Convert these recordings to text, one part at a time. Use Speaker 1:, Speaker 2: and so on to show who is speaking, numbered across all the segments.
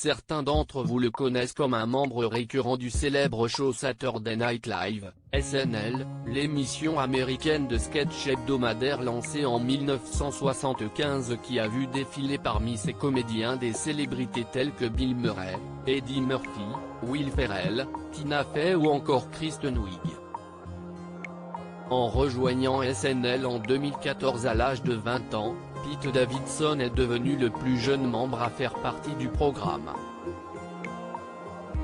Speaker 1: Certains d'entre vous le connaissent comme un membre récurrent du célèbre show Saturday Night Live, SNL, l'émission américaine de sketch hebdomadaire lancée en 1975 qui a vu défiler parmi ses comédiens des célébrités telles que Bill Murray, Eddie Murphy, Will Ferrell, Tina Fey ou encore Kristen Wiig. En rejoignant SNL en 2014 à l'âge de 20 ans, Pete Davidson est devenu le plus jeune membre à faire partie du programme.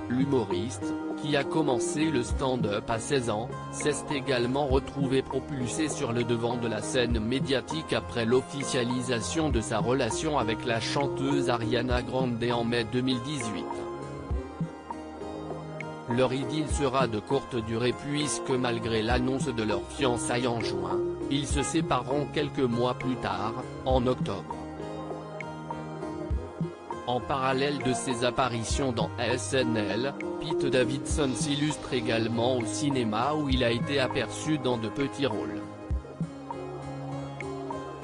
Speaker 1: L'humoriste, qui a commencé le stand-up à 16 ans, s'est également retrouvé propulsé sur le devant de la scène médiatique après l'officialisation de sa relation avec la chanteuse Ariana Grande en mai 2018. Leur idylle sera de courte durée puisque malgré l'annonce de leur fiançailles en juin, ils se sépareront quelques mois plus tard, en octobre. En parallèle de ses apparitions dans SNL, Pete Davidson s'illustre également au cinéma où il a été aperçu dans de petits rôles.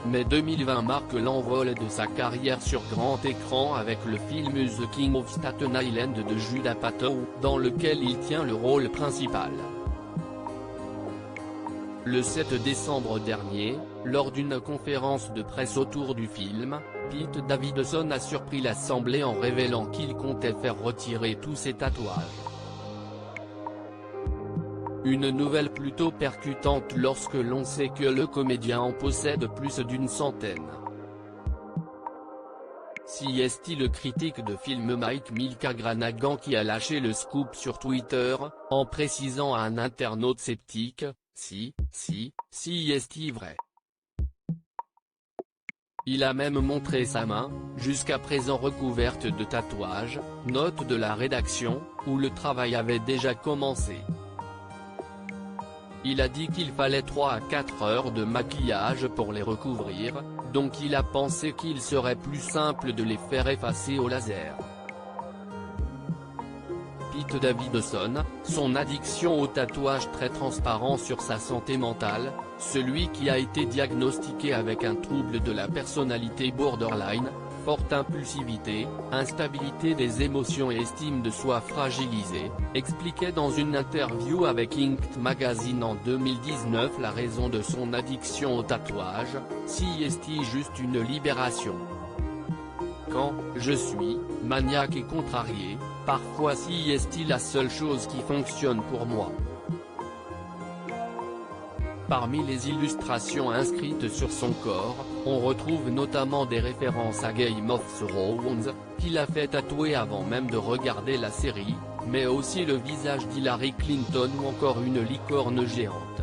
Speaker 1: Mais 2020 marque l'envol de sa carrière sur grand écran avec le film The King of Staten Island de Judd Apatow, dans lequel il tient le rôle principal. Le 7 décembre dernier, lors d'une conférence de presse autour du film, Pete Davidson a surpris l'assemblée en révélant qu'il comptait faire retirer tous ses tatouages. Une nouvelle plutôt percutante lorsque l'on sait que le comédien en possède plus d'une centaine. CST Le critique de film Mike Milka-Granagan qui a lâché le scoop sur Twitter, en précisant à un internaute sceptique, CST vrai. Il a même montré sa main, jusqu'à présent recouverte de tatouages, note de la rédaction, où le travail avait déjà commencé. Il a dit qu'il fallait 3 à 4 heures de maquillage pour les recouvrir, donc il a pensé qu'il serait plus simple de les faire effacer au laser. Pete Davidson, son addiction au tatouage très transparent sur sa santé mentale, celui qui a été diagnostiqué avec un trouble de la personnalité borderline, forte impulsivité, instabilité des émotions et estime de soi fragilisée, expliquait dans une interview avec Inked Magazine en 2019 la raison de son addiction au tatouage, CST juste une libération. Quand je suis maniaque et contrarié, parfois CST la seule chose qui fonctionne pour moi. Parmi les illustrations inscrites sur son corps, on retrouve notamment des références à Game of Thrones, qu'il a fait tatouer avant même de regarder la série, mais aussi le visage d'Hillary Clinton ou encore une licorne géante.